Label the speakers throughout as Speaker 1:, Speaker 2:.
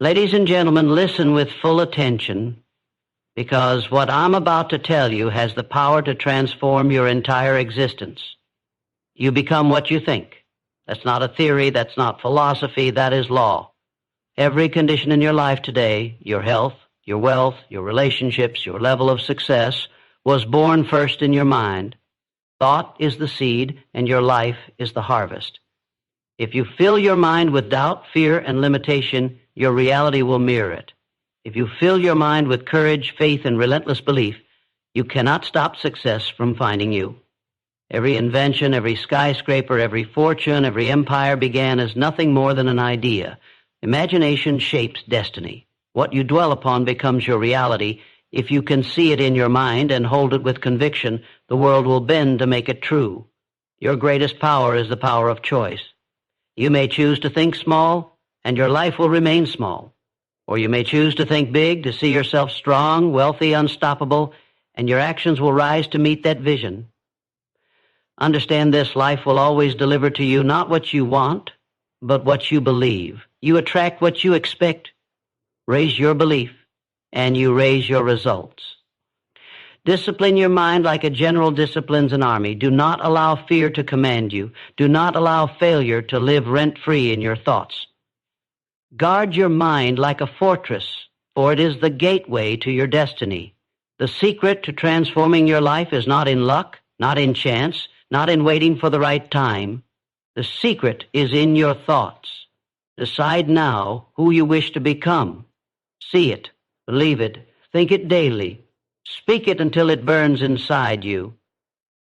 Speaker 1: Ladies and gentlemen, listen with full attention, because what I'm about to tell you has the power to transform your entire existence. You become what you think. That's not a theory, that's not philosophy, that is law. Every condition in your life today, your health, your wealth, your relationships, your level of success, was born first in your mind. Thought is the seed, and your life is the harvest. If you fill your mind with doubt, fear, and limitation, your reality will mirror it. If you fill your mind with courage, faith, and relentless belief, you cannot stop success from finding you. Every invention, every skyscraper, every fortune, every empire began as nothing more than an idea. Imagination shapes destiny. What you dwell upon becomes your reality. If you can see it in your mind and hold it with conviction, the world will bend to make it true. Your greatest power is the power of choice. You may choose to think small, and your life will remain small. Or you may choose to think big, to see yourself strong, wealthy, unstoppable, and your actions will rise to meet that vision. Understand this: life will always deliver to you not what you want, but what you believe. You attract what you expect. Raise your belief, and you raise your results. Discipline your mind like a general disciplines an army. Do not allow fear to command you. Do not allow failure to live rent-free in your thoughts. Guard your mind like a fortress, for it is the gateway to your destiny. The secret to transforming your life is not in luck, not in chance, not in waiting for the right time. The secret is in your thoughts. Decide now who you wish to become. See it, believe it, think it daily. Speak it until it burns inside you.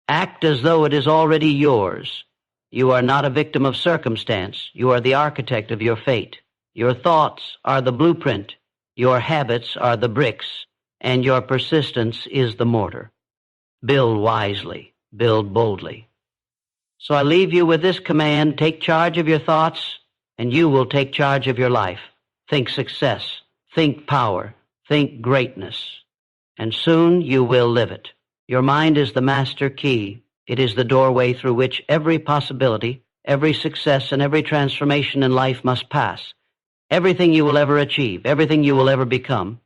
Speaker 1: Act as though it is already yours. You are not a victim of circumstance. You are the architect of your fate. Your thoughts are the blueprint. Your habits are the bricks. And your persistence is the mortar. Build wisely. Build boldly. So I leave you with this command: take charge of your thoughts, and you will take charge of your life. Think success. Think power. Think greatness. And soon you will live it. Your mind is the master key. It is the doorway through which every possibility, every success, and every transformation in life must pass. Everything you will ever achieve, everything you will ever become,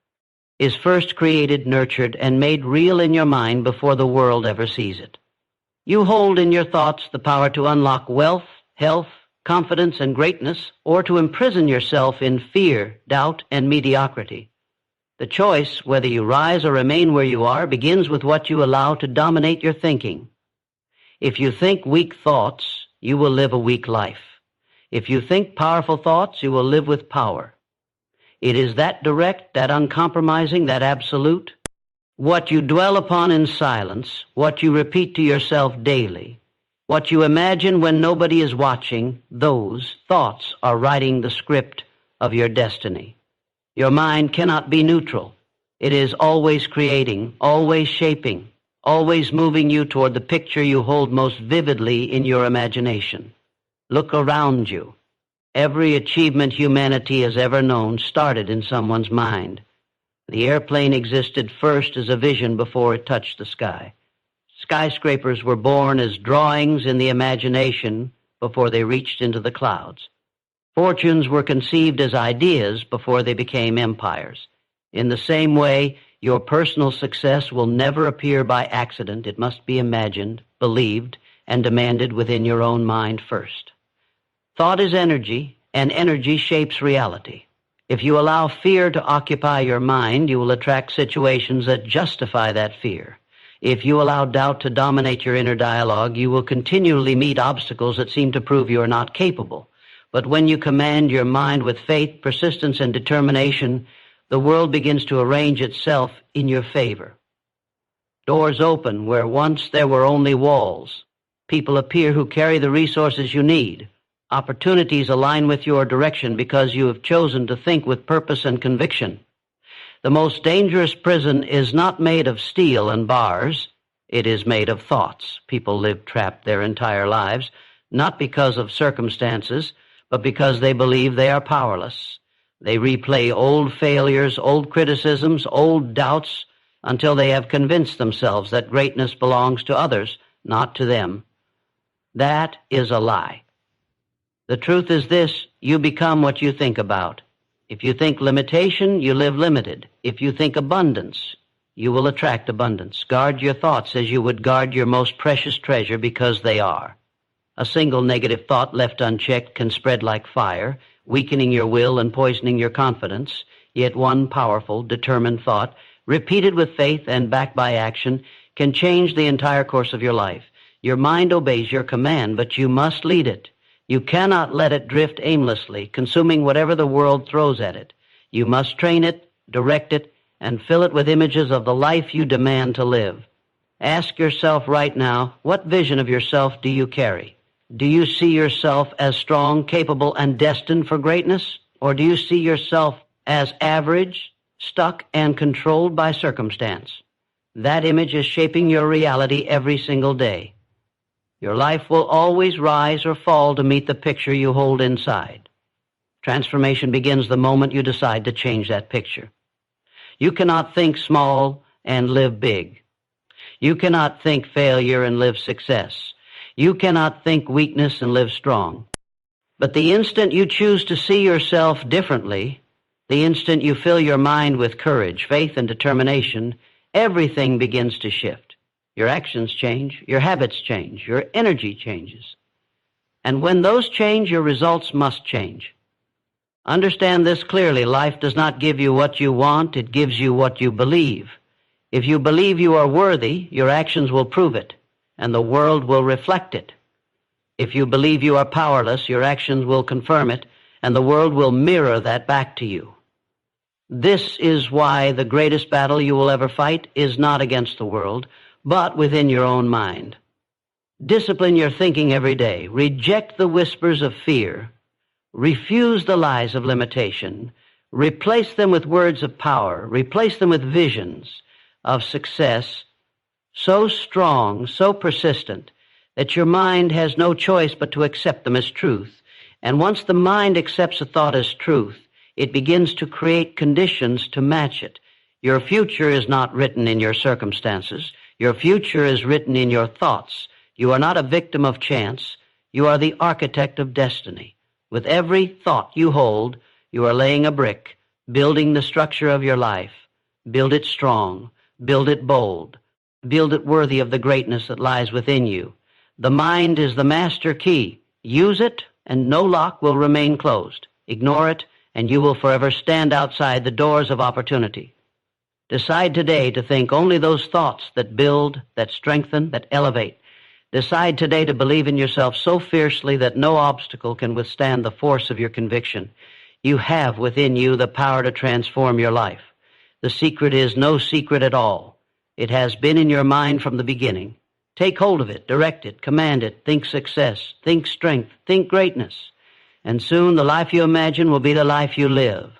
Speaker 1: is first created, nurtured, and made real in your mind before the world ever sees it. You hold in your thoughts the power to unlock wealth, health, confidence, and greatness, or to imprison yourself in fear, doubt, and mediocrity. The choice, whether you rise or remain where you are, begins with what you allow to dominate your thinking. If you think weak thoughts, you will live a weak life. If you think powerful thoughts, you will live with power. It is that direct, that uncompromising, that absolute. What you dwell upon in silence, what you repeat to yourself daily, what you imagine when nobody is watching, those thoughts are writing the script of your destiny. Your mind cannot be neutral. It is always creating, always shaping, always moving you toward the picture you hold most vividly in your imagination. Look around you. Every achievement humanity has ever known started in someone's mind. The airplane existed first as a vision before it touched the sky. Skyscrapers were born as drawings in the imagination before they reached into the clouds. Fortunes were conceived as ideas before they became empires. In the same way, your personal success will never appear by accident. It must be imagined, believed, and demanded within your own mind first. Thought is energy, and energy shapes reality. If you allow fear to occupy your mind, you will attract situations that justify that fear. If you allow doubt to dominate your inner dialogue, you will continually meet obstacles that seem to prove you are not capable. But when you command your mind with faith, persistence, and determination, the world begins to arrange itself in your favor. Doors open where once there were only walls. People appear who carry the resources you need. Opportunities align with your direction because you have chosen to think with purpose and conviction. The most dangerous prison is not made of steel and bars. It is made of thoughts. People live trapped their entire lives, not because of circumstances, but because they believe they are powerless. They replay old failures, old criticisms, old doubts, until they have convinced themselves that greatness belongs to others, not to them. That is a lie. The truth is this: you become what you think about. If you think limitation, you live limited. If you think abundance, you will attract abundance. Guard your thoughts as you would guard your most precious treasure, because they are. A single negative thought left unchecked can spread like fire, weakening your will and poisoning your confidence. Yet one powerful, determined thought, repeated with faith and backed by action, can change the entire course of your life. Your mind obeys your command, but you must lead it. You cannot let it drift aimlessly, consuming whatever the world throws at it. You must train it, direct it, and fill it with images of the life you demand to live. Ask yourself right now, what vision of yourself do you carry? Do you see yourself as strong, capable, and destined for greatness? Or do you see yourself as average, stuck, and controlled by circumstance? That image is shaping your reality every single day. Your life will always rise or fall to meet the picture you hold inside. Transformation begins the moment you decide to change that picture. You cannot think small and live big. You cannot think failure and live success. You cannot think weakness and live strong. But the instant you choose to see yourself differently, the instant you fill your mind with courage, faith, and determination, everything begins to shift. Your actions change, your habits change, your energy changes. And when those change, your results must change. Understand this clearly. Life does not give you what you want, it gives you what you believe. If you believe you are worthy, your actions will prove it, and the world will reflect it. If you believe you are powerless, your actions will confirm it, and the world will mirror that back to you. This is why the greatest battle you will ever fight is not against the world, but within your own mind. Discipline your thinking every day. Reject the whispers of fear. Refuse the lies of limitation. Replace them with words of power. Replace them with visions of success so strong, so persistent, that your mind has no choice but to accept them as truth. And once the mind accepts a thought as truth, it begins to create conditions to match it. Your future is not written in your circumstances. Your future is written in your thoughts. You are not a victim of chance. You are the architect of destiny. With every thought you hold, you are laying a brick, building the structure of your life. Build it strong. Build it bold. Build it worthy of the greatness that lies within you. The mind is the master key. Use it, and no lock will remain closed. Ignore it, and you will forever stand outside the doors of opportunity. Decide today to think only those thoughts that build, that strengthen, that elevate. Decide today to believe in yourself so fiercely that no obstacle can withstand the force of your conviction. You have within you the power to transform your life. The secret is no secret at all. It has been in your mind from the beginning. Take hold of it, direct it, command it, think success, think strength, think greatness. And soon the life you imagine will be the life you live.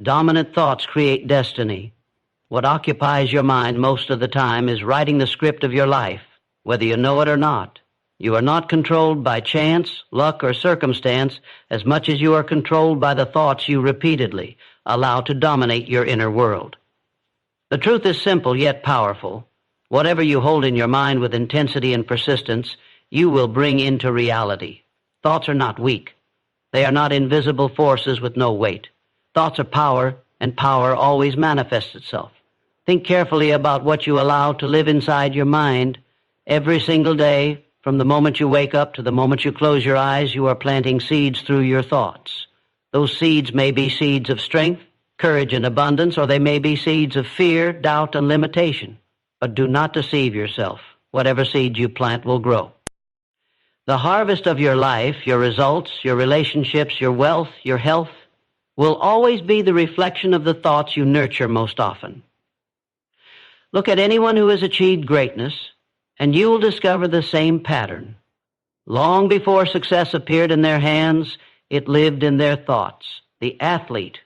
Speaker 1: Dominant thoughts create destiny. What occupies your mind most of the time is writing the script of your life, whether you know it or not. You are not controlled by chance, luck, or circumstance as much as you are controlled by the thoughts you repeatedly allow to dominate your inner world. The truth is simple yet powerful. Whatever you hold in your mind with intensity and persistence, you will bring into reality. Thoughts are not weak. They are not invisible forces with no weight. Thoughts are power, and power always manifests itself. Think carefully about what you allow to live inside your mind. Every single day, from the moment you wake up to the moment you close your eyes, you are planting seeds through your thoughts. Those seeds may be seeds of strength, courage, and abundance, or they may be seeds of fear, doubt, and limitation. But do not deceive yourself. Whatever seed you plant will grow. The harvest of your life, your results, your relationships, your wealth, your health, will always be the reflection of the thoughts you nurture most often. Look at anyone who has achieved greatness, and you will discover the same pattern. Long before success appeared in their hands, it lived in their thoughts. The athlete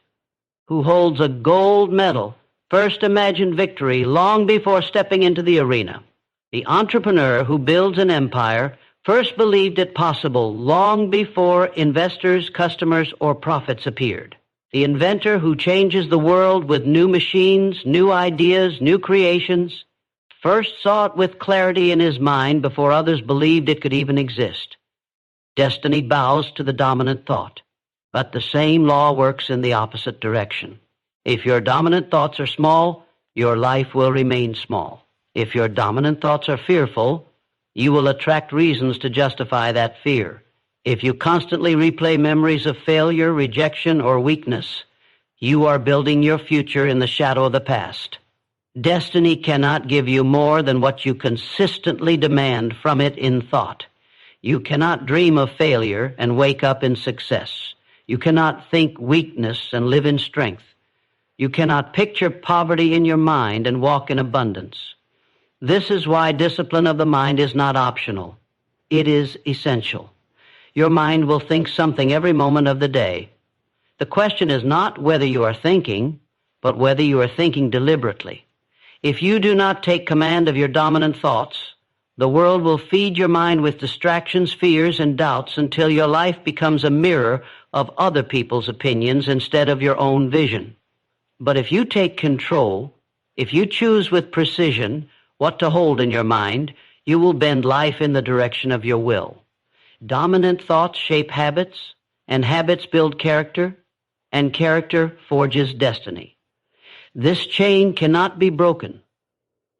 Speaker 1: who holds a gold medal first imagined victory long before stepping into the arena. The entrepreneur who builds an empire first believed it possible long before investors, customers, or profits appeared. The inventor who changes the world with new machines, new ideas, new creations, first saw it with clarity in his mind before others believed it could even exist. Destiny bows to the dominant thought. But the same law works in the opposite direction. If your dominant thoughts are small, your life will remain small. If your dominant thoughts are fearful, you will attract reasons to justify that fear. If you constantly replay memories of failure, rejection, or weakness, you are building your future in the shadow of the past. Destiny cannot give you more than what you consistently demand from it in thought. You cannot dream of failure and wake up in success. You cannot think weakness and live in strength. You cannot picture poverty in your mind and walk in abundance. This is why discipline of the mind is not optional. It is essential. Your mind will think something every moment of the day. The question is not whether you are thinking, but whether you are thinking deliberately. If you do not take command of your dominant thoughts, the world will feed your mind with distractions, fears, and doubts until your life becomes a mirror of other people's opinions instead of your own vision. But if you take control, if you choose with precision what to hold in your mind, you will bend life in the direction of your will. Dominant thoughts shape habits, and habits build character, and character forges destiny. This chain cannot be broken.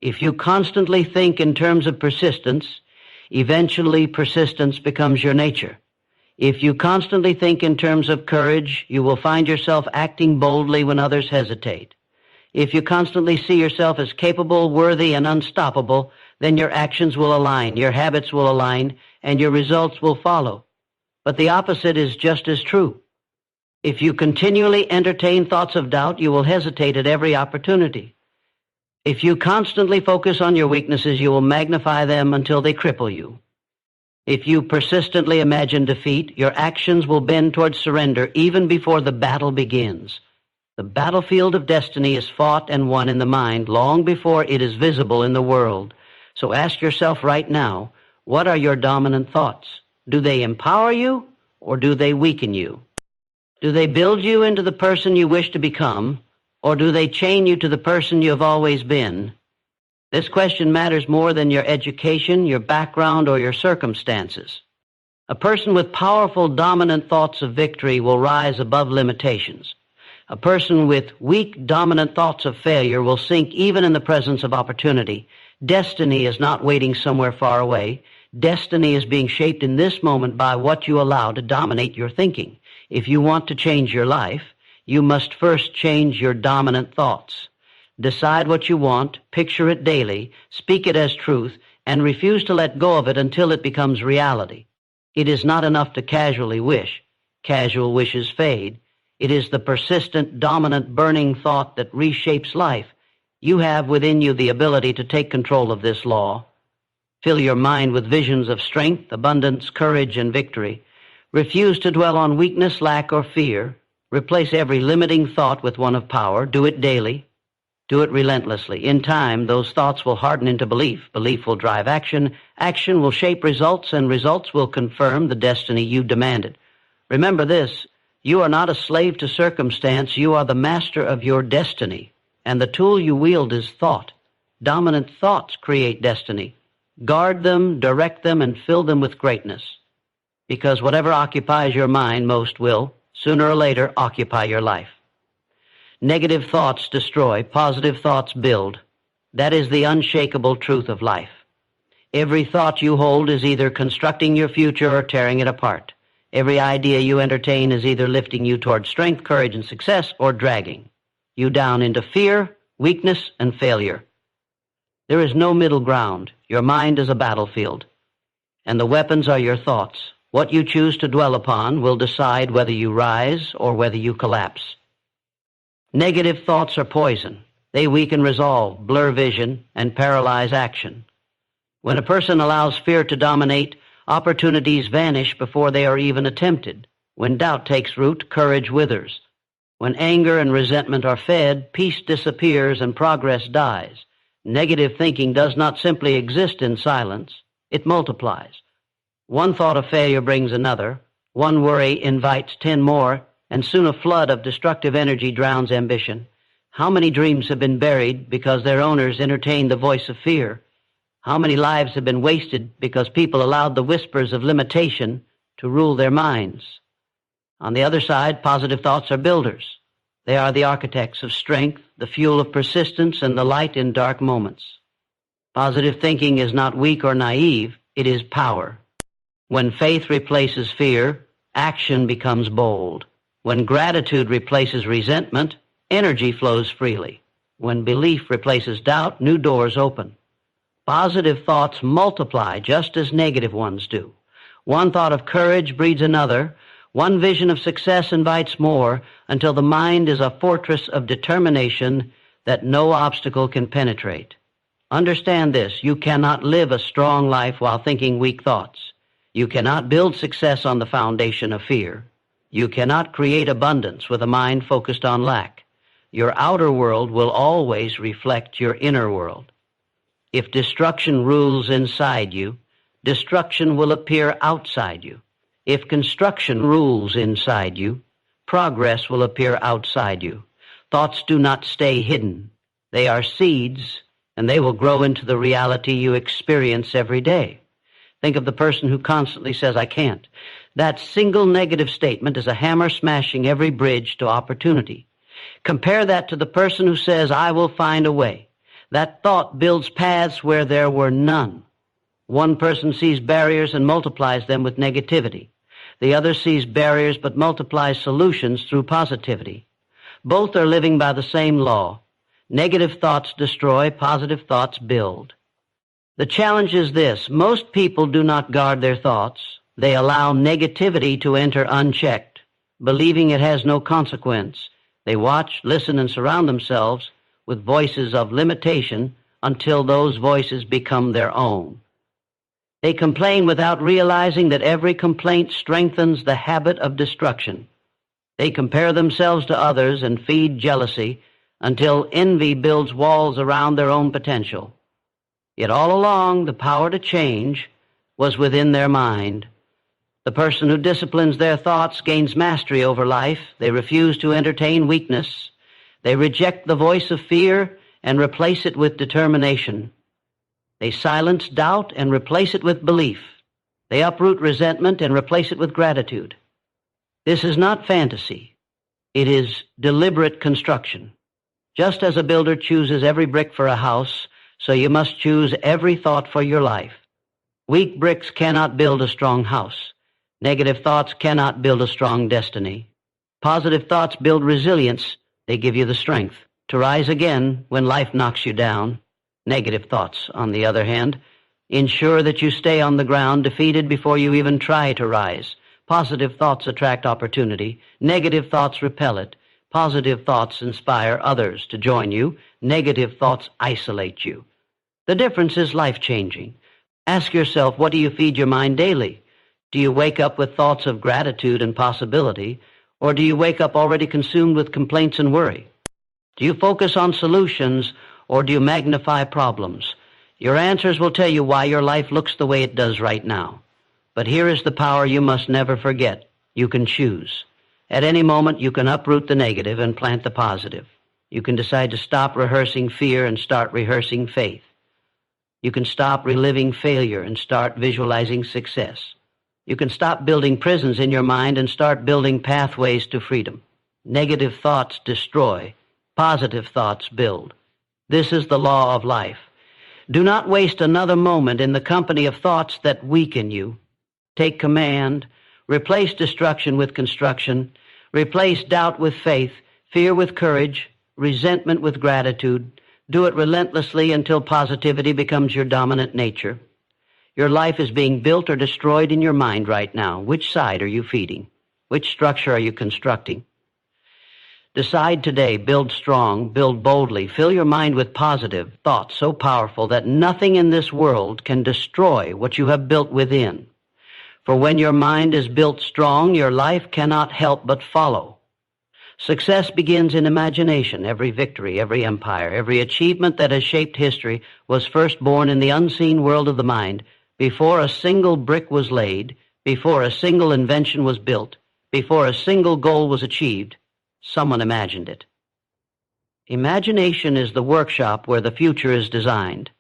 Speaker 1: If you constantly think in terms of persistence, eventually persistence becomes your nature. If you constantly think in terms of courage, you will find yourself acting boldly when others hesitate. If you constantly see yourself as capable, worthy, and unstoppable, then your actions will align, your habits will align, and your results will follow. But the opposite is just as true. If you continually entertain thoughts of doubt, you will hesitate at every opportunity. If you constantly focus on your weaknesses, you will magnify them until they cripple you. If you persistently imagine defeat, your actions will bend towards surrender even before the battle begins. The battlefield of destiny is fought and won in the mind long before it is visible in the world. So ask yourself right now, what are your dominant thoughts? Do they empower you or do they weaken you? Do they build you into the person you wish to become, or do they chain you to the person you have always been? This question matters more than your education, your background, or your circumstances. A person with powerful, dominant thoughts of victory will rise above limitations. A person with weak, dominant thoughts of failure will sink even in the presence of opportunity. Destiny is not waiting somewhere far away. Destiny is being shaped in this moment by what you allow to dominate your thinking. If you want to change your life, you must first change your dominant thoughts. Decide what you want, picture it daily, speak it as truth, and refuse to let go of it until it becomes reality. It is not enough to casually wish. Casual wishes fade. It is the persistent, dominant, burning thought that reshapes life. You have within you the ability to take control of this law. Fill your mind with visions of strength, abundance, courage, and victory. Refuse to dwell on weakness, lack, or fear. Replace every limiting thought with one of power. Do it daily. Do it relentlessly. In time, those thoughts will harden into belief. Belief will drive action. Action will shape results, and results will confirm the destiny you demanded. Remember this, you are not a slave to circumstance. You are the master of your destiny, and the tool you wield is thought. Dominant thoughts create destiny. Guard them, direct them, and fill them with greatness, because whatever occupies your mind most will, sooner or later, occupy your life. Negative thoughts destroy, positive thoughts build. That is the unshakable truth of life. Every thought you hold is either constructing your future or tearing it apart. Every idea you entertain is either lifting you toward strength, courage, and success, or dragging you down into fear, weakness, and failure. There is no middle ground. Your mind is a battlefield, and the weapons are your thoughts. What you choose to dwell upon will decide whether you rise or whether you collapse. Negative thoughts are poison. They weaken resolve, blur vision, and paralyze action. When a person allows fear to dominate, opportunities vanish before they are even attempted. When doubt takes root, courage withers. When anger and resentment are fed, peace disappears and progress dies. Negative thinking does not simply exist in silence. It multiplies. One thought of failure brings another. One worry invites 10 more, and soon a flood of destructive energy drowns ambition. How many dreams have been buried because their owners entertained the voice of fear? How many lives have been wasted because people allowed the whispers of limitation to rule their minds? On the other side, positive thoughts are builders. They are the architects of strength, the fuel of persistence, and the light in dark moments. Positive thinking is not weak or naive, it is power. When faith replaces fear, action becomes bold. When gratitude replaces resentment, energy flows freely. When belief replaces doubt, new doors open. Positive thoughts multiply just as negative ones do. One thought of courage breeds another. One vision of success invites more, until the mind is a fortress of determination that no obstacle can penetrate. Understand this: you cannot live a strong life while thinking weak thoughts. You cannot build success on the foundation of fear. You cannot create abundance with a mind focused on lack. Your outer world will always reflect your inner world. If destruction rules inside you, destruction will appear outside you. If construction rules inside you, progress will appear outside you. Thoughts do not stay hidden. They are seeds, and they will grow into the reality you experience every day. Think of the person who constantly says, "I can't." That single negative statement is a hammer smashing every bridge to opportunity. Compare that to the person who says, "I will find a way." That thought builds paths where there were none. One person sees barriers and multiplies them with negativity. The other sees barriers but multiplies solutions through positivity. Both are living by the same law. Negative thoughts destroy, positive thoughts build. The challenge is this: most people do not guard their thoughts. They allow negativity to enter unchecked, believing it has no consequence. They watch, listen, and surround themselves with voices of limitation until those voices become their own. They complain without realizing that every complaint strengthens the habit of destruction. They compare themselves to others and feed jealousy until envy builds walls around their own potential. Yet all along, the power to change was within their mind. The person who disciplines their thoughts gains mastery over life. They refuse to entertain weakness. They reject the voice of fear and replace it with determination. They silence doubt and replace it with belief. They uproot resentment and replace it with gratitude. This is not fantasy. It is deliberate construction. Just as a builder chooses every brick for a house, so you must choose every thought for your life. Weak bricks cannot build a strong house. Negative thoughts cannot build a strong destiny. Positive thoughts build resilience. They give you the strength to rise again when life knocks you down. Negative thoughts, on the other hand, ensure that you stay on the ground, defeated before you even try to rise. Positive thoughts attract opportunity. Negative thoughts repel it. Positive thoughts inspire others to join you. Negative thoughts isolate you. The difference is life-changing. Ask yourself, what do you feed your mind daily? Do you wake up with thoughts of gratitude and possibility, or do you wake up already consumed with complaints and worry? Do you focus on solutions, or do you magnify problems? Your answers will tell you why your life looks the way it does right now. But here is the power you must never forget. You can choose. At any moment, you can uproot the negative and plant the positive. You can decide to stop rehearsing fear and start rehearsing faith. You can stop reliving failure and start visualizing success. You can stop building prisons in your mind and start building pathways to freedom. Negative thoughts destroy. Positive thoughts build. This is the law of life. Do not waste another moment in the company of thoughts that weaken you. Take command. Replace destruction with construction. Replace doubt with faith, fear with courage, resentment with gratitude. Do it relentlessly until positivity becomes your dominant nature. Your life is being built or destroyed in your mind right now. Which side are you feeding? Which structure are you constructing? Decide today, build strong, build boldly, fill your mind with positive thoughts so powerful that nothing in this world can destroy what you have built within. For when your mind is built strong, your life cannot help but follow. Success begins in imagination. Every victory, every empire, every achievement that has shaped history was first born in the unseen world of the mind, before a single brick was laid, before a single invention was built, before a single goal was achieved. Someone imagined it. Imagination is the workshop where the future is designed.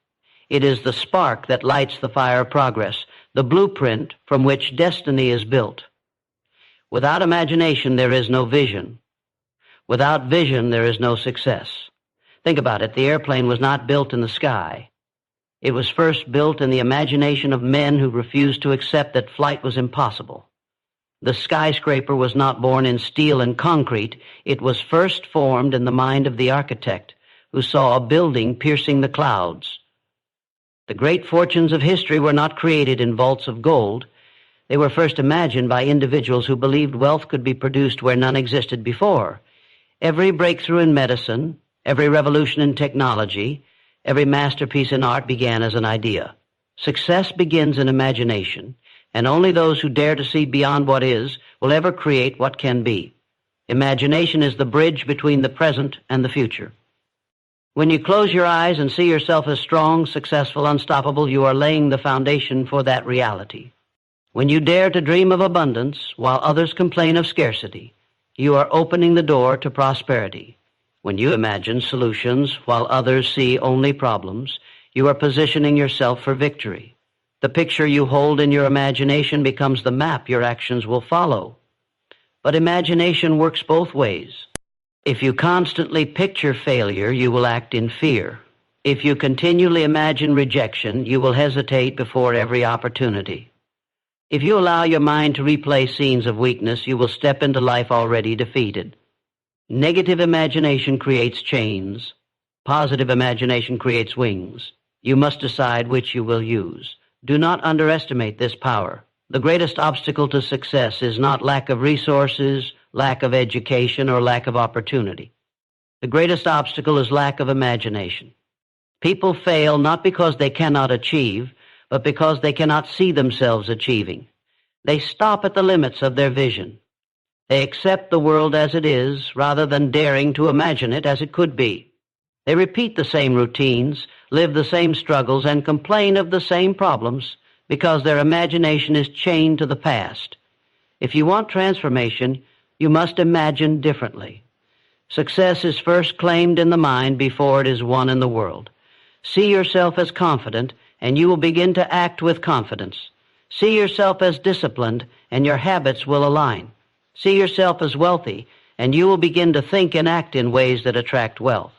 Speaker 1: It is the spark that lights the fire of progress, the blueprint from which destiny is built. Without imagination, there is no vision. Without vision, there is no success. Think about it. The airplane was not built in the sky. It was first built in the imagination of men who refused to accept that flight was impossible. The skyscraper was not born in steel and concrete. It was first formed in the mind of the architect, who saw a building piercing the clouds. The great fortunes of history were not created in vaults of gold. They were first imagined by individuals who believed wealth could be produced where none existed before. Every breakthrough in medicine, every revolution in technology, every masterpiece in art began as an idea. Success begins in imagination, and only those who dare to see beyond what is will ever create what can be. Imagination is the bridge between the present and the future. When you close your eyes and see yourself as strong, successful, unstoppable, you are laying the foundation for that reality. When you dare to dream of abundance while others complain of scarcity, you are opening the door to prosperity. When you imagine solutions while others see only problems, you are positioning yourself for victory. The picture you hold in your imagination becomes the map your actions will follow. But imagination works both ways. If you constantly picture failure, you will act in fear. If you continually imagine rejection, you will hesitate before every opportunity. If you allow your mind to replay scenes of weakness, you will step into life already defeated. Negative imagination creates chains. Positive imagination creates wings. You must decide which you will use. Do not underestimate this power. The greatest obstacle to success is not lack of resources, lack of education, or lack of opportunity. The greatest obstacle is lack of imagination. People fail not because they cannot achieve, but because they cannot see themselves achieving. They stop at the limits of their vision. They accept the world as it is, rather than daring to imagine it as it could be. They repeat the same routines, live the same struggles, and complain of the same problems because their imagination is chained to the past. If you want transformation, you must imagine differently. Success is first claimed in the mind before it is won in the world. See yourself as confident, and you will begin to act with confidence. See yourself as disciplined, and your habits will align. See yourself as wealthy, and you will begin to think and act in ways that attract wealth.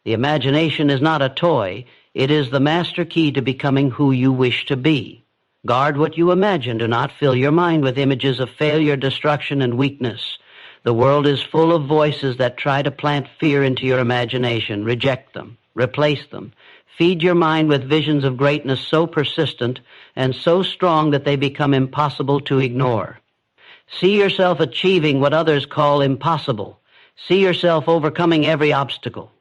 Speaker 1: The imagination is not a toy. It is the master key to becoming who you wish to be. Guard what you imagine. Do not fill your mind with images of failure, destruction, and weakness. The world is full of voices that try to plant fear into your imagination. Reject them. Replace them. Feed your mind with visions of greatness so persistent and so strong that they become impossible to ignore. See yourself achieving what others call impossible. See yourself overcoming every obstacle.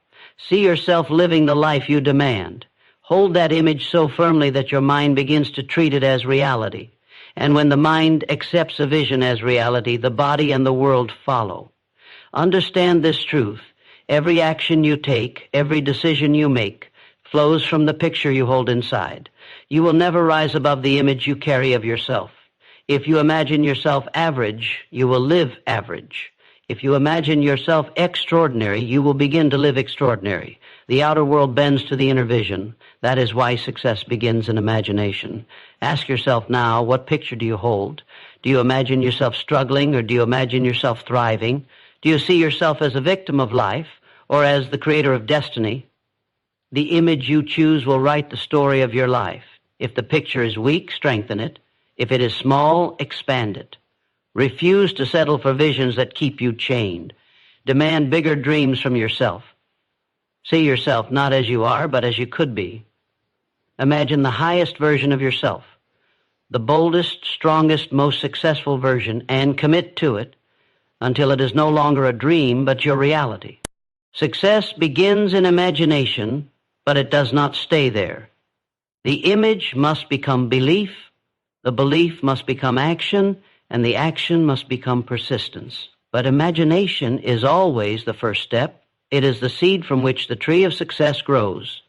Speaker 1: See yourself living the life you demand. Hold that image so firmly that your mind begins to treat it as reality. And when the mind accepts a vision as reality, the body and the world follow. Understand this truth. Every action you take, every decision you make, flows from the picture you hold inside. You will never rise above the image you carry of yourself. If you imagine yourself average, you will live average. If you imagine yourself extraordinary, you will begin to live extraordinary. The outer world bends to the inner vision. That is why success begins in imagination. Ask yourself now, what picture do you hold? Do you imagine yourself struggling, or do you imagine yourself thriving? Do you see yourself as a victim of life or as the creator of destiny? The image you choose will write the story of your life. If the picture is weak, strengthen it. If it is small, expand it. Refuse to settle for visions that keep you chained. Demand bigger dreams from yourself. See yourself not as you are, but as you could be. Imagine the highest version of yourself, the boldest, strongest, most successful version, and commit to it until it is no longer a dream, but your reality. Success begins in imagination, but it does not stay there. The image must become belief, the belief must become action, and the action must become persistence. But imagination is always the first step. It is the seed from which the tree of success grows.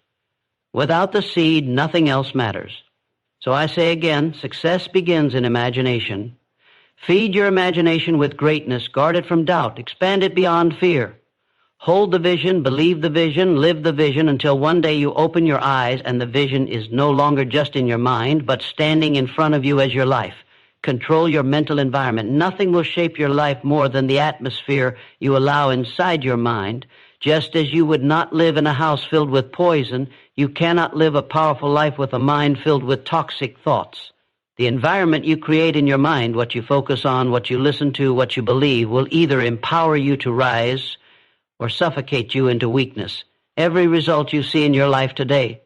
Speaker 1: Without the seed, nothing else matters. So I say again, success begins in imagination. Feed your imagination with greatness, guard it from doubt, expand it beyond fear. Hold the vision, believe the vision, live the vision until one day you open your eyes and the vision is no longer just in your mind, but standing in front of you as your life. Control your mental environment. Nothing will shape your life more than the atmosphere you allow inside your mind. Just as you would not live in a house filled with poison, you cannot live a powerful life with a mind filled with toxic thoughts. The environment you create in your mind, what you focus on, what you listen to, what you believe, will either empower you to rise or suffocate you into weakness. Every result you see in your life today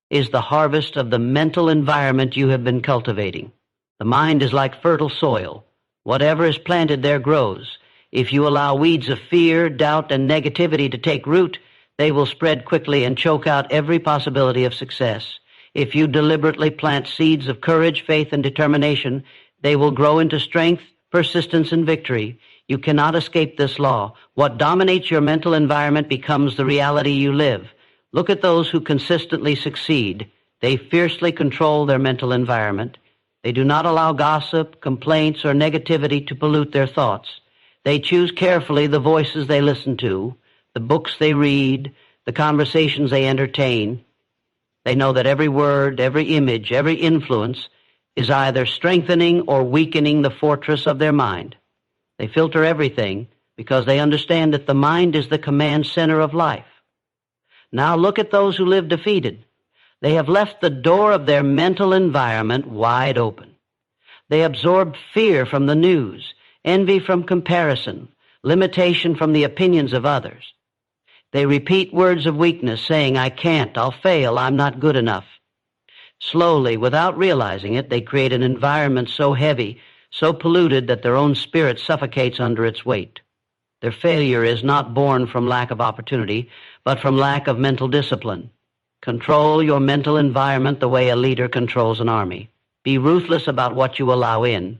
Speaker 1: is the harvest of the mental environment you have been cultivating. The mind is like fertile soil. Whatever is planted there grows. If you allow weeds of fear, doubt, and negativity to take root, they will spread quickly and choke out every possibility of success. If you deliberately plant seeds of courage, faith, and determination, they will grow into strength, persistence, and victory. You cannot escape this law. What dominates your mental environment becomes the reality you live. Look at those who consistently succeed. They fiercely control their mental environment. They do not allow gossip, complaints, or negativity to pollute their thoughts. They choose carefully the voices they listen to, the books they read, the conversations they entertain. They know that every word, every image, every influence is either strengthening or weakening the fortress of their mind. They filter everything because they understand that the mind is the command center of life. Now look at those who live defeated. They have left the door of their mental environment wide open. They absorb fear from the news, envy from comparison, limitation from the opinions of others. They repeat words of weakness, saying, "I can't, I'll fail, I'm not good enough." Slowly, without realizing it, they create an environment so heavy, so polluted that their own spirit suffocates under its weight. Their failure is not born from lack of opportunity, but from lack of mental discipline. Control your mental environment the way a leader controls an army. Be ruthless about what you allow in.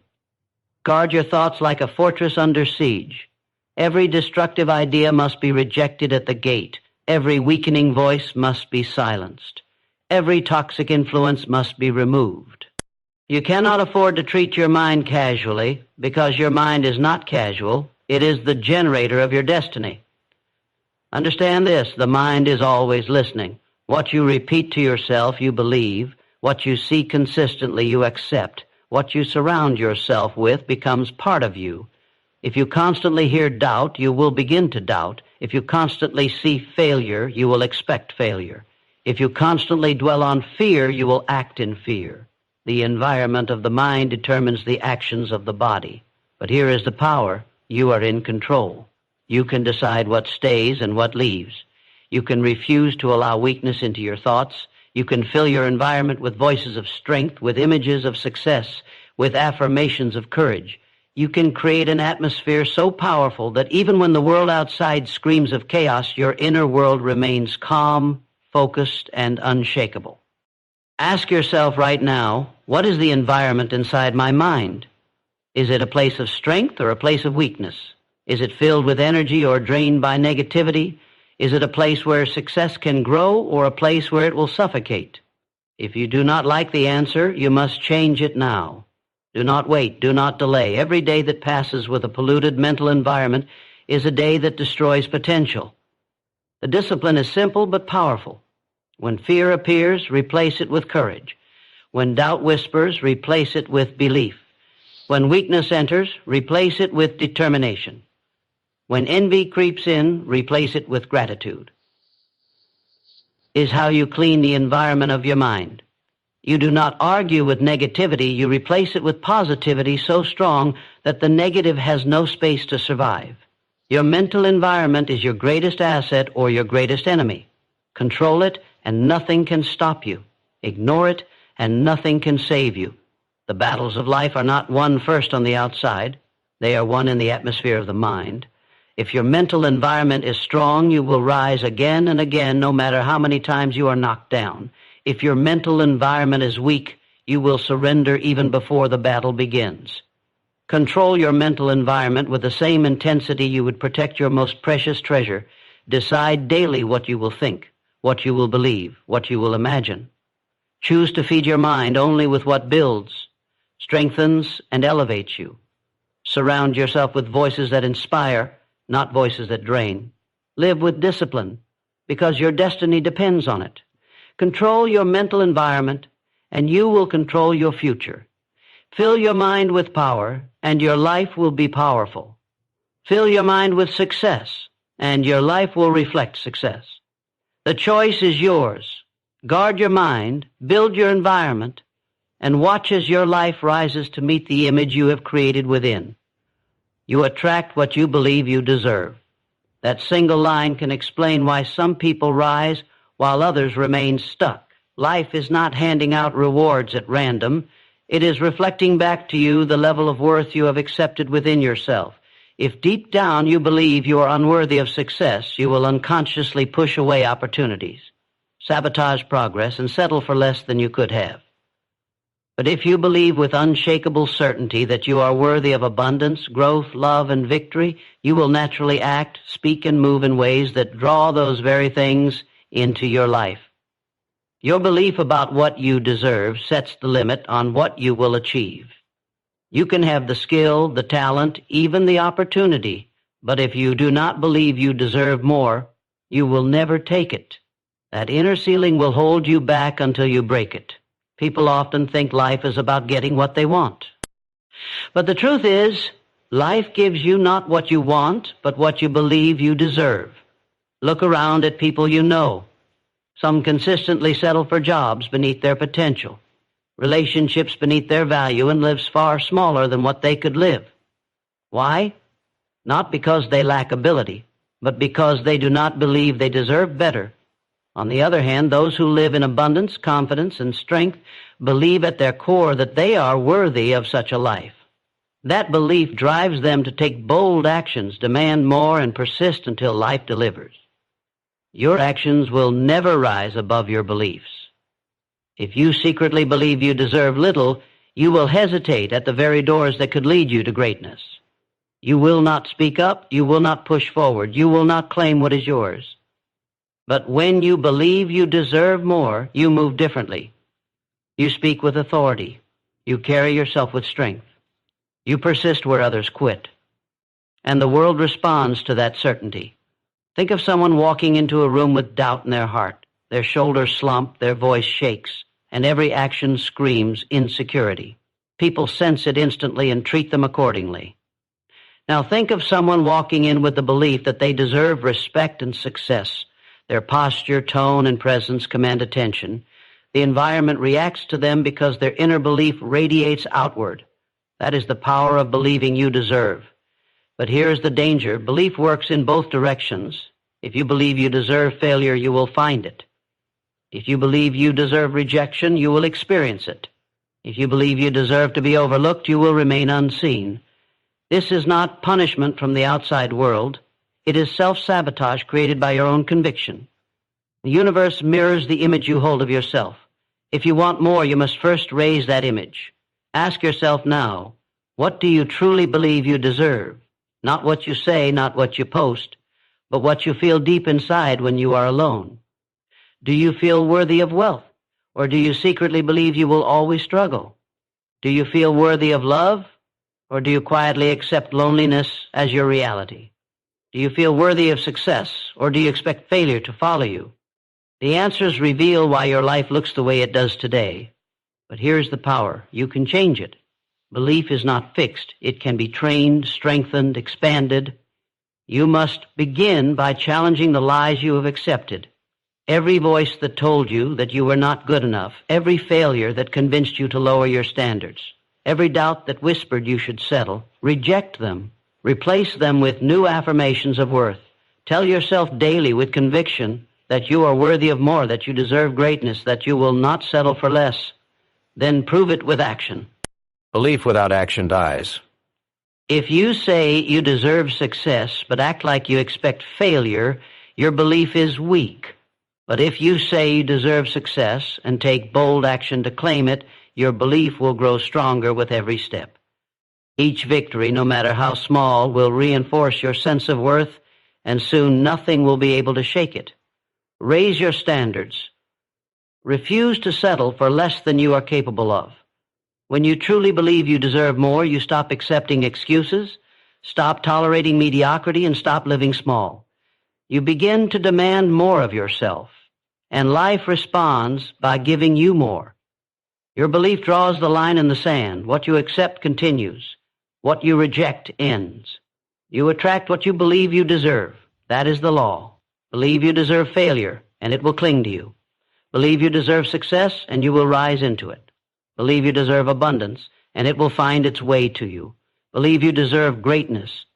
Speaker 1: Guard your thoughts like a fortress under siege. Every destructive idea must be rejected at the gate. Every weakening voice must be silenced. Every toxic influence must be removed. You cannot afford to treat your mind casually, because your mind is not casual. It is the generator of your destiny. Understand this: the mind is always listening. What you repeat to yourself, you believe. What you see consistently, you accept. What you surround yourself with becomes part of you. If you constantly hear doubt, you will begin to doubt. If you constantly see failure, you will expect failure. If you constantly dwell on fear, you will act in fear. The environment of the mind determines the actions of the body. But here is the power. You are in control. You can decide what stays and what leaves. You can refuse to allow weakness into your thoughts. You can fill your environment with voices of strength, with images of success, with affirmations of courage. You can create an atmosphere so powerful that even when the world outside screams of chaos, your inner world remains calm, focused, and unshakable. Ask yourself right now, what is the environment inside my mind? Is it a place of strength or a place of weakness? Is it filled with energy or drained by negativity? Is it a place where success can grow or a place where it will suffocate? If you do not like the answer, you must change it now. Do not wait. Do not delay. Every day that passes with a polluted mental environment is a day that destroys potential. The discipline is simple but powerful. When fear appears, replace it with courage. When doubt whispers, replace it with belief. When weakness enters, replace it with determination. When envy creeps in, replace it with gratitude. Is how you clean the environment of your mind. You do not argue with negativity, you replace it with positivity so strong that the negative has no space to survive. Your mental environment is your greatest asset or your greatest enemy. Control it and nothing can stop you. Ignore it and nothing can save you. The battles of life are not won first on the outside. They are won in the atmosphere of the mind. If your mental environment is strong, you will rise again and again, no matter how many times you are knocked down. If your mental environment is weak, you will surrender even before the battle begins. Control your mental environment with the same intensity you would protect your most precious treasure. Decide daily what you will think, what you will believe, what you will imagine. Choose to feed your mind only with what builds, strengthens, and elevates you. Surround yourself with voices that inspire, not voices that drain. Live with discipline, because your destiny depends on it. Control your mental environment, and you will control your future. Fill your mind with power, and your life will be powerful. Fill your mind with success, and your life will reflect success. The choice is yours. Guard your mind, build your environment, and watch as your life rises to meet the image you have created within. You attract what you believe you deserve. That single line can explain why some people rise while others remain stuck. Life is not handing out rewards at random. It is reflecting back to you the level of worth you have accepted within yourself. If deep down you believe you are unworthy of success, you will unconsciously push away opportunities, sabotage progress, and settle for less than you could have. But if you believe with unshakable certainty that you are worthy of abundance, growth, love, and victory, you will naturally act, speak, and move in ways that draw those very things into your life. Your belief about what you deserve sets the limit on what you will achieve. You can have the skill, the talent, even the opportunity, but if you do not believe you deserve more, you will never take it. That inner ceiling will hold you back until you break it. People often think life is about getting what they want. But the truth is, life gives you not what you want, but what you believe you deserve. Look around at people you know. Some consistently settle for jobs beneath their potential, relationships beneath their value, and lives far smaller than what they could live. Why? Not because they lack ability, but because they do not believe they deserve better. On the other hand, those who live in abundance, confidence, and strength believe at their core that they are worthy of such a life. That belief drives them to take bold actions, demand more, and persist until life delivers. Your actions will never rise above your beliefs. If you secretly believe you deserve little, you will hesitate at the very doors that could lead you to greatness. You will not speak up, you will not push forward, you will not claim what is yours. But when you believe you deserve more, you move differently. You speak with authority. You carry yourself with strength. You persist where others quit. And the world responds to that certainty. Think of someone walking into a room with doubt in their heart. Their shoulders slump, their voice shakes, and every action screams insecurity. People sense it instantly and treat them accordingly. Now think of someone walking in with the belief that they deserve respect and success. Their posture, tone, and presence command attention. The environment reacts to them because their inner belief radiates outward. That is the power of believing you deserve. But here is the danger. Belief works in both directions. If you believe you deserve failure, you will find it. If you believe you deserve rejection, you will experience it. If you believe you deserve to be overlooked, you will remain unseen. This is not punishment from the outside world. It is self-sabotage created by your own conviction. The universe mirrors the image you hold of yourself. If you want more, you must first raise that image. Ask yourself now, what do you truly believe you deserve? Not what you say, not what you post, but what you feel deep inside when you are alone. Do you feel worthy of wealth, or do you secretly believe you will always struggle? Do you feel worthy of love, or do you quietly accept loneliness as your reality? Do you feel worthy of success, or do you expect failure to follow you? The answers reveal why your life looks the way it does today. But here's the power. You can change it. Belief is not fixed. It can be trained, strengthened, expanded. You must begin by challenging the lies you have accepted. Every voice that told you that you were not good enough, every failure that convinced you to lower your standards, every doubt that whispered you should settle, reject them. Replace them with new affirmations of worth. Tell yourself daily with conviction that you are worthy of more, that you deserve greatness, that you will not settle for less. Then prove it with action.
Speaker 2: Belief without action dies.
Speaker 1: If you say you deserve success but act like you expect failure, your belief is weak. But if you say you deserve success and take bold action to claim it, your belief will grow stronger with every step. Each victory, no matter how small, will reinforce your sense of worth, and soon nothing will be able to shake it. Raise your standards. Refuse to settle for less than you are capable of. When you truly believe you deserve more, you stop accepting excuses, stop tolerating mediocrity, and stop living small. You begin to demand more of yourself, and life responds by giving you more. Your belief draws the line in the sand. What you accept continues. What you reject ends. You attract what you believe you deserve. That is the law. Believe you deserve failure, and it will cling to you. Believe you deserve success, and you will rise into it. Believe you deserve abundance, and it will find its way to you. Believe you deserve greatness,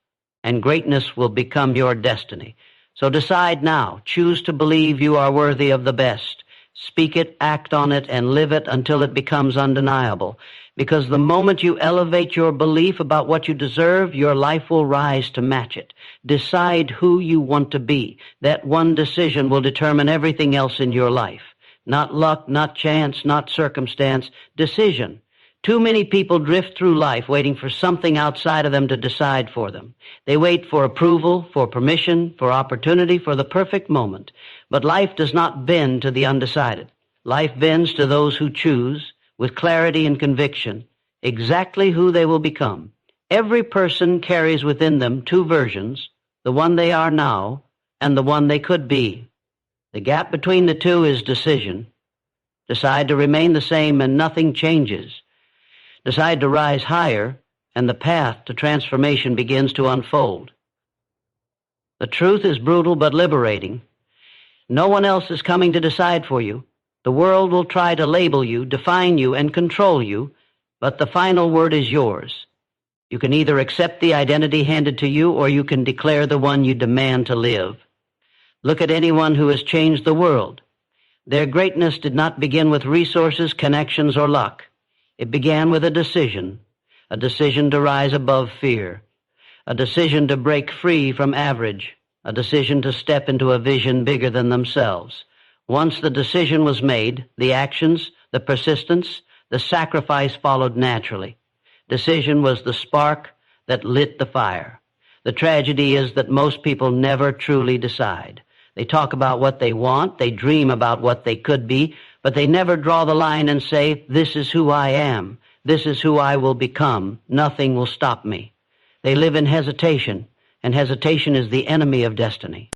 Speaker 1: and greatness will become your destiny. So decide now. Choose to believe you are worthy of the best. Speak it, act on it, and live it until it becomes undeniable. Because the moment you elevate your belief about what you deserve, your life will rise to match it. Decide who you want to be. That one decision will determine everything else in your life. Not luck, not chance, not circumstance. Decision. Too many people drift through life waiting for something outside of them to decide for them. They wait for approval, for permission, for opportunity, for the perfect moment. But life does not bend to the undecided. Life bends to those who choose, with clarity and conviction, exactly who they will become. Every person carries within them two versions, the one they are now and the one they could be. The gap between the two is decision. Decide to remain the same and nothing changes. Decide to rise higher, and the path to transformation begins to unfold. The truth is brutal but liberating. No one else is coming to decide for you. The world will try to label you, define you, and control you, but the final word is yours. You can either accept the identity handed to you, or you can declare the one you demand to live. Look at anyone who has changed the world. Their greatness did not begin with resources, connections, or luck. It began with a decision to rise above fear, a decision to break free from average, a decision to step into a vision bigger than themselves. Once the decision was made, the actions, the persistence, the sacrifice followed naturally. Decision was the spark that lit the fire. The tragedy is that most people never truly decide. They talk about what they want, they dream about what they could be, but they never draw the line and say, this is who I am, this is who I will become, nothing will stop me. They live in hesitation, and hesitation is the enemy of destiny.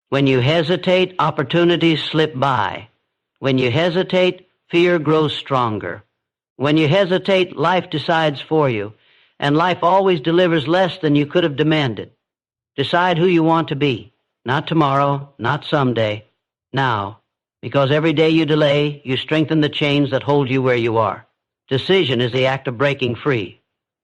Speaker 1: When you hesitate, opportunities slip by. When you hesitate, fear grows stronger. When you hesitate, life decides for you, and life always delivers less than you could have demanded. Decide who you want to be. Not tomorrow, not someday, now. Because every day you delay, you strengthen the chains that hold you where you are. Decision is the act of breaking free.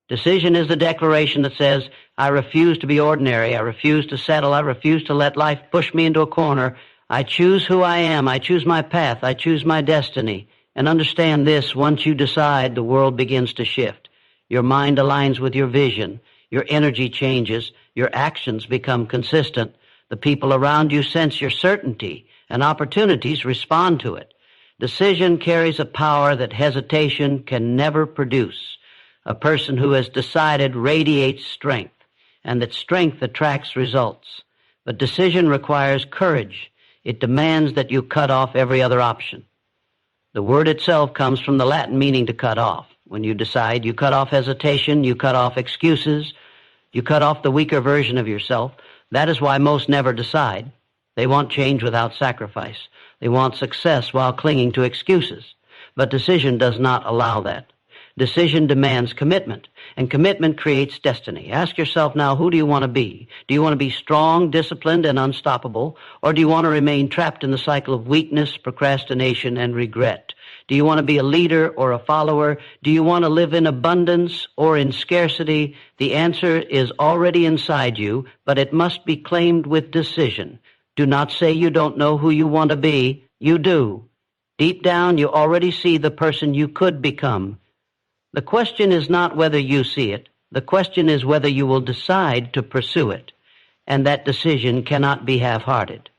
Speaker 1: Decision is the declaration that says, I refuse to be ordinary, I refuse to settle, I refuse to let life push me into a corner. I choose who I am, I choose my path, I choose my destiny. And understand this, once you decide, the world begins to shift. Your mind aligns with your vision, your energy changes, your actions become consistent. The people around you sense your certainty, and opportunities respond to it. Decision carries a power that hesitation can never produce. A person who has decided radiates strength, and that strength attracts results. But decision requires courage. It demands that you cut off every other option. The word itself comes from the Latin meaning to cut off. When you decide, you cut off hesitation, you cut off excuses, you cut off the weaker version of yourself. That is why most never decide. They want change without sacrifice. They want success while clinging to excuses. But decision does not allow that. Decision demands commitment, and commitment creates destiny. Ask yourself now, who do you want to be? Do you want to be strong, disciplined, and unstoppable, or do you want to remain trapped in the cycle of weakness, procrastination, and regret? Do you want to be a leader or a follower? Do you want to live in abundance or in scarcity? The answer is already inside you, but it must be claimed with decision. Do not say you don't know who you want to be. You do. Deep down, you already see the person you could become. The question is not whether you see it. The question is whether you will decide to pursue it. And that decision cannot be half-hearted.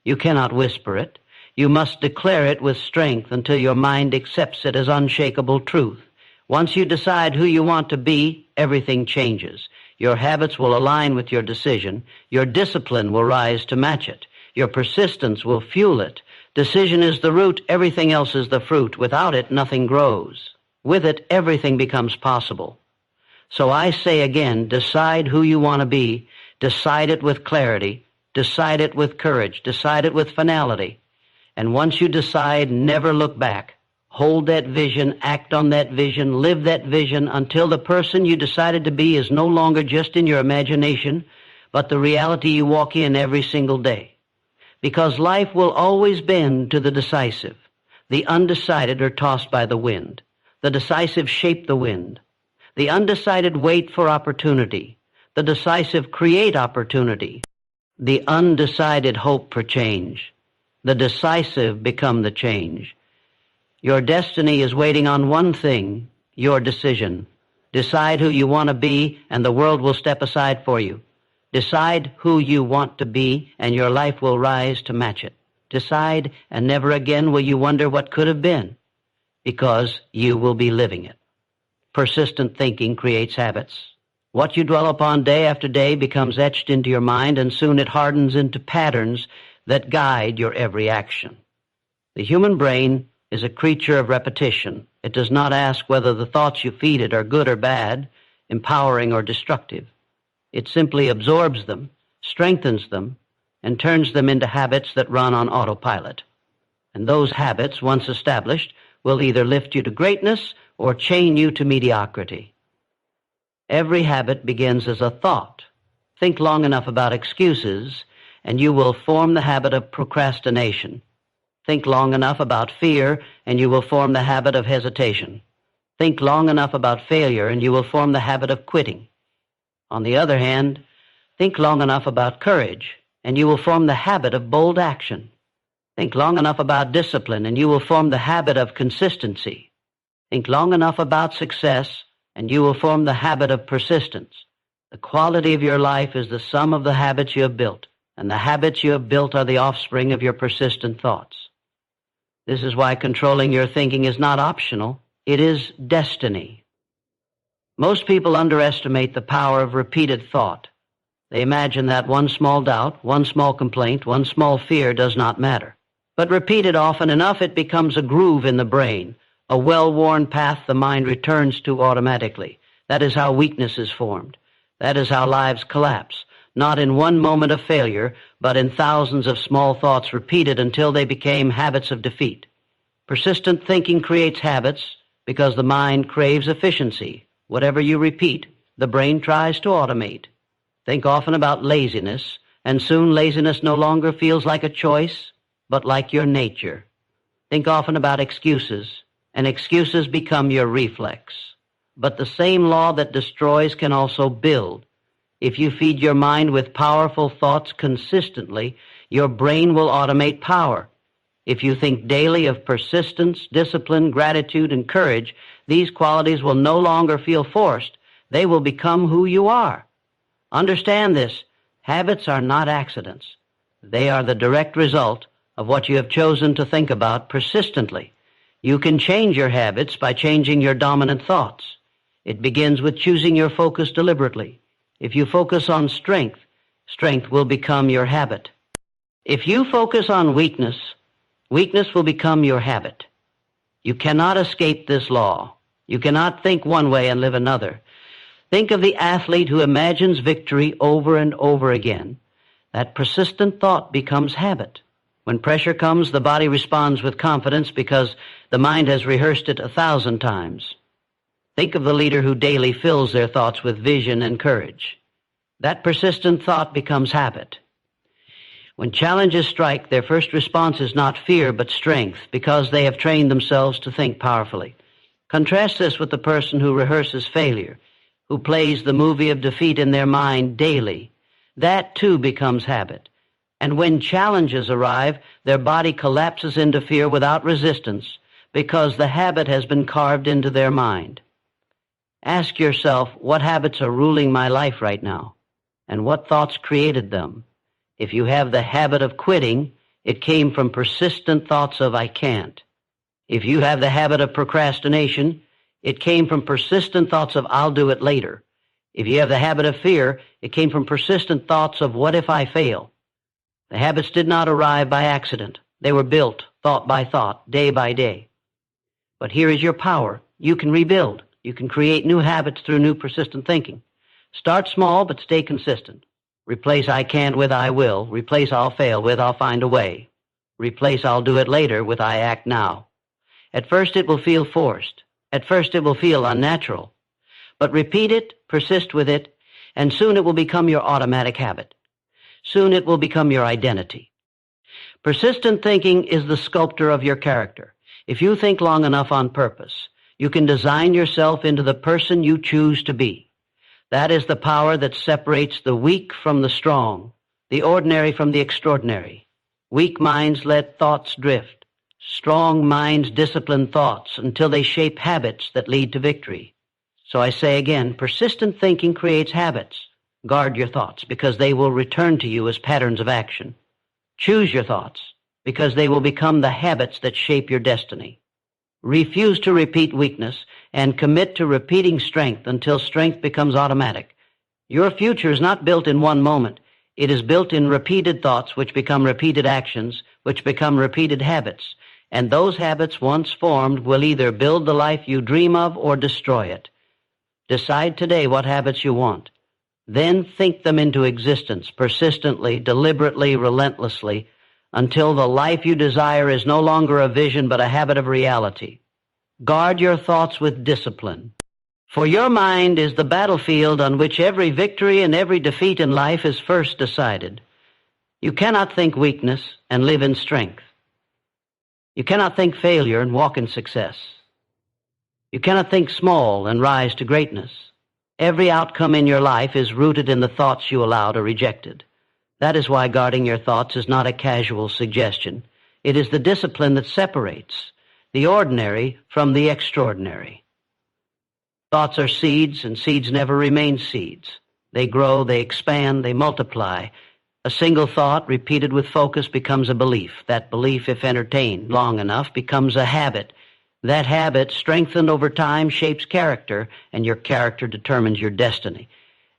Speaker 1: You cannot whisper it. You must declare it with strength until your mind accepts it as unshakable truth. Once you decide who you want to be, everything changes. Your habits will align with your decision. Your discipline will rise to match it. Your persistence will fuel it. Decision is the root, everything else is the fruit. Without it, nothing grows. With it, everything becomes possible. So I say again, decide who you want to be. Decide it with clarity. Decide it with courage. Decide it with finality. And once you decide, never look back. hold that vision, act on that vision, live that vision until the person you decided to be is no longer just in your imagination, but the reality you walk in every single day. Because life will always bend to the decisive. The undecided are tossed by the wind. The decisive shape the wind. The undecided wait for opportunity. The decisive create opportunity. The undecided hope for change. The decisive become the change. Your destiny is waiting on one thing, your decision. Decide who you want to be, and the world will step aside for you. Decide who you want to be, and your life will rise to match it. Decide, and never again will you wonder what could have been, because you will be living it. Persistent thinking creates habits. What you dwell upon day after day becomes etched into your mind, and soon it hardens into patterns that guide your every action. The human brain is a creature of repetition. It does not ask whether the thoughts you feed it are good or bad, empowering or destructive. It simply absorbs them, strengthens them, and turns them into habits that run on autopilot. And those habits, once established, will either lift you to greatness or chain you to mediocrity. Every habit begins as a thought. Think long enough about excuses, and you will form the habit of procrastination. Think long enough about fear, and you will form the habit of hesitation. Think long enough about failure, and you will form the habit of quitting. On the other hand, think long enough about courage, and you will form the habit of bold action. Think long enough about discipline, and you will form the habit of consistency. Think long enough about success, and you will form the habit of persistence. The quality of your life is the sum of the habits you have built, and the habits you have built are the offspring of your persistent thoughts. This is why controlling your thinking is not optional. It is destiny. Most people underestimate the power of repeated thought. They imagine that one small doubt, one small complaint, one small fear does not matter. But repeated often enough, it becomes a groove in the brain, a well-worn path the mind returns to automatically. That is how weakness is formed. That is how lives collapse, not in one moment of failure, but in thousands of small thoughts repeated until they became habits of defeat. Persistent thinking creates habits because the mind craves efficiency. Whatever you repeat, the brain tries to automate. Think often about laziness, and soon laziness no longer feels like a choice, but like your nature. Think often about excuses, and excuses become your reflex. But the same law that destroys can also build. If you feed your mind with powerful thoughts consistently, your brain will automate power. If you think daily of persistence, discipline, gratitude, and courage, these qualities will no longer feel forced. They will become who you are. Understand this. Habits are not accidents. They are the direct result of what you have chosen to think about persistently. You can change your habits by changing your dominant thoughts. It begins with choosing your focus deliberately. If you focus on strength, strength will become your habit. If you focus on weakness, weakness will become your habit. You cannot escape this law. You cannot think one way and live another. Think of the athlete who imagines victory over and over again. That persistent thought becomes habit. When pressure comes, the body responds with confidence because the mind has rehearsed it 1,000 times. Think of the leader who daily fills their thoughts with vision and courage. That persistent thought becomes habit. When challenges strike, their first response is not fear but strength because they have trained themselves to think powerfully. Contrast this with the person who rehearses failure, who plays the movie of defeat in their mind daily. That too becomes habit. And when challenges arrive, their body collapses into fear without resistance because the habit has been carved into their mind. Ask yourself, what habits are ruling my life right now? And what thoughts created them? If you have the habit of quitting, it came from persistent thoughts of I can't. If you have the habit of procrastination, it came from persistent thoughts of I'll do it later. If you have the habit of fear, it came from persistent thoughts of what if I fail? The habits did not arrive by accident. They were built thought by thought, day by day. But here is your power. You can rebuild. You can create new habits through new persistent thinking. Start small, but stay consistent. Replace I can't with I will. Replace I'll fail with I'll find a way. Replace I'll do it later with I act now. At first it will feel forced. At first it will feel unnatural. But repeat it, persist with it, and soon it will become your automatic habit. Soon it will become your identity. Persistent thinking is the sculptor of your character. If you think long enough on purpose, you can design yourself into the person you choose to be. That is the power that separates the weak from the strong, the ordinary from the extraordinary. Weak minds let thoughts drift. Strong minds discipline thoughts until they shape habits that lead to victory. So I say again, persistent thinking creates habits. Guard your thoughts because they will return to you as patterns of action. Choose your thoughts because they will become the habits that shape your destiny. Refuse to repeat weakness and commit to repeating strength until strength becomes automatic. Your future is not built in one moment. It is built in repeated thoughts which become repeated actions, which become repeated habits. And those habits, once formed, will either build the life you dream of or destroy it. Decide today what habits you want. Then think them into existence persistently, deliberately, relentlessly, until the life you desire is no longer a vision but a habit of reality. Guard your thoughts with discipline. For your mind is the battlefield on which every victory and every defeat in life is first decided. You cannot think weakness and live in strength. You cannot think failure and walk in success. You cannot think small and rise to greatness. Every outcome in your life is rooted in the thoughts you allowed or rejected. That is why guarding your thoughts is not a casual suggestion. It is the discipline that separates the ordinary from the extraordinary. Thoughts are seeds, and seeds never remain seeds. They grow, they expand, they multiply. A single thought, repeated with focus, becomes a belief. That belief, if entertained long enough, becomes a habit. That habit, strengthened over time, shapes character, and your character determines your destiny.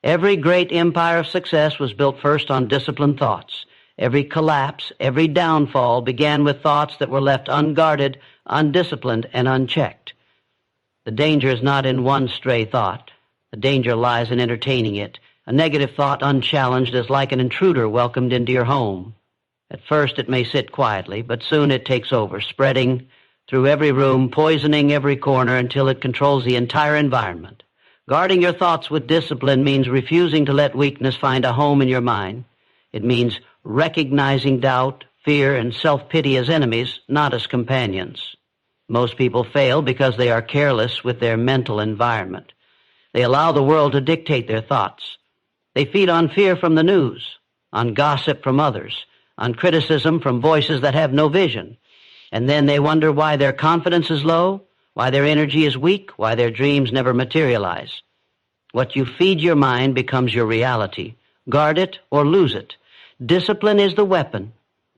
Speaker 1: Every great empire of success was built first on disciplined thoughts. Every collapse, every downfall began with thoughts that were left unguarded, undisciplined, and unchecked. The danger is not in one stray thought. The danger lies in entertaining it. A negative thought unchallenged is like an intruder welcomed into your home. At first it may sit quietly, but soon it takes over, spreading through every room, poisoning every corner until it controls the entire environment. Guarding your thoughts with discipline means refusing to let weakness find a home in your mind. It means recognizing doubt, fear, and self-pity as enemies, not as companions. Most people fail because they are careless with their mental environment. They allow the world to dictate their thoughts. They feed on fear from the news, on gossip from others, on criticism from voices that have no vision. And then they wonder why their confidence is low, why their energy is weak, why their dreams never materialize. What you feed your mind becomes your reality. Guard it or lose it. Discipline is the weapon.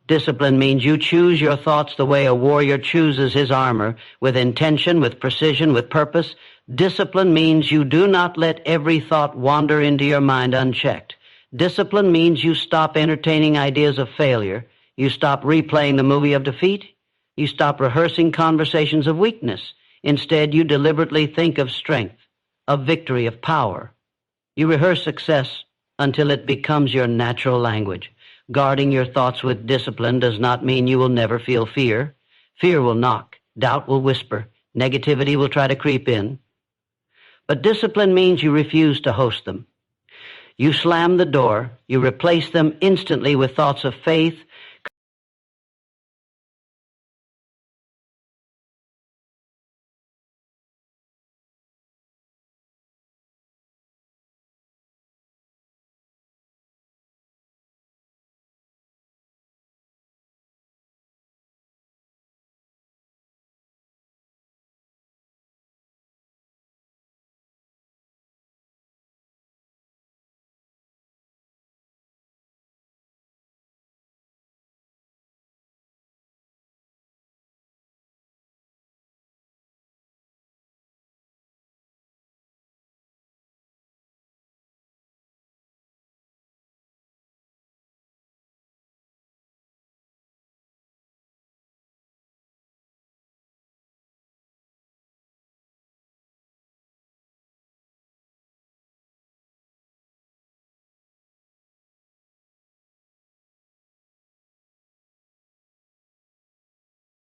Speaker 1: Discipline means you choose your thoughts the way a warrior chooses his armor, with intention, with precision, with purpose. Discipline means you do not let every thought wander into your mind unchecked. Discipline means you stop entertaining ideas of failure. You stop replaying the movie of defeat. You stop rehearsing conversations of weakness. Instead, you deliberately think of strength, of victory, of power. You rehearse success until it becomes your natural language. Guarding your thoughts with discipline does not mean you will never feel fear. Fear will knock. Doubt will whisper. Negativity will try to creep in. But discipline means you refuse to host them. You slam the door. You replace them instantly with thoughts of faith,